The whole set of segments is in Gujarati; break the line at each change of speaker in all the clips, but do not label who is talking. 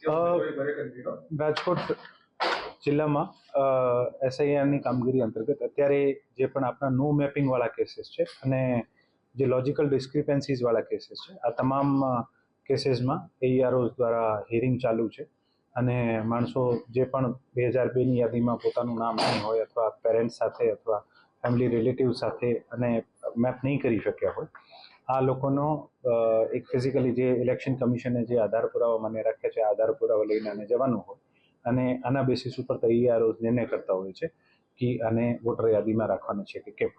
રાજકોટ જિલ્લામાં એસઆઈઆરની કામગીરી અંતર્ગત અત્યારે જે પણ આપણા નો મેપિંગવાળા કેસીસ છે અને જે લોજિકલ ડિસ્ક્રિપન્સીસવાળા કેસીસ છે આ તમામ કેસીસમાં એઈઆરઓઝ દ્વારા હિયરિંગ ચાલુ છે અને માણસો જે પણ 2002ની યાદીમાં પોતાનું નામ નહીં હોય અથવા પેરેન્ટ્સ સાથે અથવા ફેમિલી રિલેટિવ સાથે અને મેપ નહીં કરી શક્યા હોય આ લોકોનો એક ફિઝિકલી જે ઇલેક્શન કમિશને જે આધાર પુરાવા મને રાખ્યા છે આધાર પુરાવા લઈને આને જવાનું હોય અને આના બેસિસ ઉપર તૈયારો નિર્ણય કરતા હોય છે કે આને વોટર યાદીમાં રાખવાના છે કે કેમ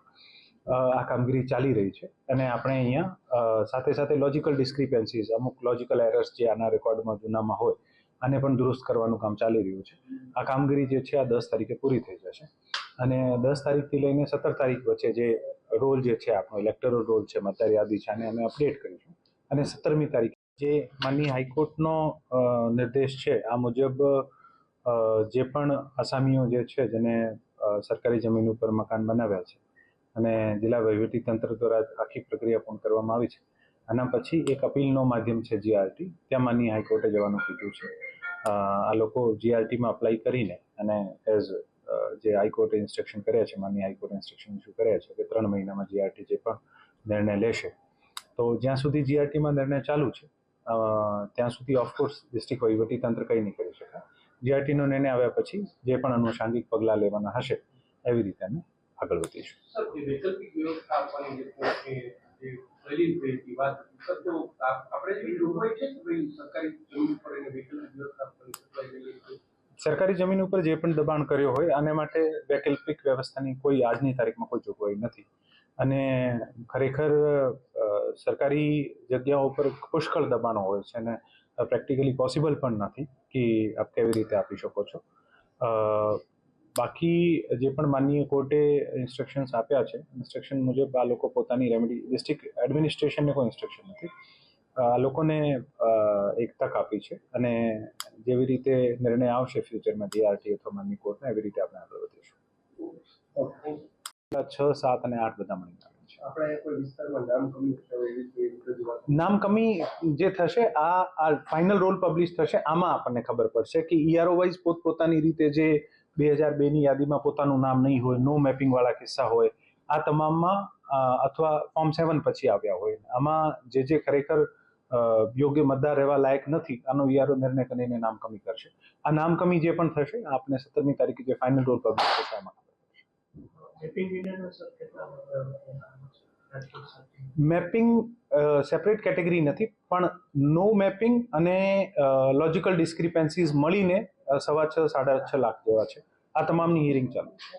આ કામગીરી ચાલી રહી છે અને આપણે અહીંયા સાથે સાથે લોજિકલ ડિસ્ક્રિપન્સીઝ અમુક લોજિકલ એરર્સ જે આના રેકોર્ડમાં જૂનામાં હોય આને પણ દુરુસ્ત કરવાનું કામ ચાલી રહ્યું છે આ કામગીરી જે છે આ 10 તારીખે પૂરી થઈ જશે અને 10 તારીખથી લઈને 17 તારીખ વચ્ચે જે રોલ જે છે આપણો ઇલેક્ટોરલ રોલ છે મતદાર યાદી છે આને અમે અપડેટ કરીશું અને 17મી તારીખ જે માનનીય હાઈકોર્ટનો નિર્દેશ છે આ મુજબ જે પણ આસામીઓ જે છે જેને સરકારી જમીન ઉપર મકાન બનાવ્યા છે અને જિલ્લા વહીવટી તંત્ર દ્વારા આખી પ્રક્રિયા પૂર્ણ કરવામાં આવી છે આના પછી એક અપીલનો માધ્યમ છે જીઆરટી ત્યાં માનનીય હાઈકોર્ટે જવાનું કીધું છે આ લોકો જીઆરટીમાં અપ્લાય કરીને અને એઝ જે હાઈકોર્ટે ઇન્સ્ટ્રક્શન કર્યા છે માનનીય હાઈકોર્ટે ઇન્સ્ટ્રક્શન ઇસ્યુ કર્યા છે કે 3 મહિનામાં જીઆરટી જે પણ નિર્ણય લેશે તો જ્યાં સુધી જીઆરટીમાં નિર્ણય ચાલુ છે ત્યાં સુધી ઓફકોર્સ ડિસ્ટ્રિક્ટ વહીવટી તંત્ર કંઈ નહીં કરી શકાય જીઆરટીનો નિર્ણય આવ્યા પછી જે પણ અનુષાંગિક પગલાં લેવાના હશે એવી રીતે અમે આગળ વધીશું. સરકારી જમીન ઉપર જે પણ દબાણ કર્યો હોય આને માટે વૈકલ્પિક વ્યવસ્થાની કોઈ આજની તારીખમાં કોઈ જોગવાઈ નથી અને ખરેખર સરકારી જગ્યાઓ ઉપર પુષ્કળ દબાણો હોય છે અને પ્રેક્ટિકલી પોસિબલ પણ નથી કે આપ કેવી રીતે આપી શકો છો બાકી જે પણ માનનીય કોર્ટે ઇન્સ્ટ્રક્શન્સ આપ્યા છે ઇન્સ્ટ્રક્શન મુજબ આ લોકો પોતાની રેમેડી ડિસ્ટ્રિક્ટ એડમિનિસ્ટ્રેશનને કોઈ ઇન્સ્ટ્રક્શન નથી આ લોકોને એક તક આપી છે અને જેવી રીતે નિર્ણય આવશે ફ્યુચરમાં જીઆરટી અથવા માનનીય કોર્ટને એવી રીતે આપણે આગળ વધીશું. 6, 7 અને 8 બધા મળીને નામ કમી જે થશે આ ફાઇનલ રોલ પબ્લિશ થશે આમાં આપણને ખબર પડશે કે ઈઆરઓ વાઇઝ પોતપોતાની રીતે જે 2002ની યાદીમાં પોતાનું નામ નહીં હોય નો મેપિંગ વાળા કિસ્સા હોય આ તમામમાં અથવા ફોર્મ 7 પછી આવ્યા હોય આમાં જે ખરેખર યોગ્ય મતદાર રહેવા લાયક નથી આનો ઈઆરઓ નિર્ણય કરીને નામ કમી કરશે આ નામ કમી જે પણ થશે આપણે 17મી તારીખે જે ફાઇનલ રોલ પબ્લિશ થશે આમાં મેપિંગ સેપરેટ કેટેગરી નથી પણ નો મેપિંગ અને લોજિકલ ડિસ્ક્રિપન્સીઝ મળીને 6.5-6.5 લાખ જેવા છે આ તમામની હિયરિંગ ચાલુ છે.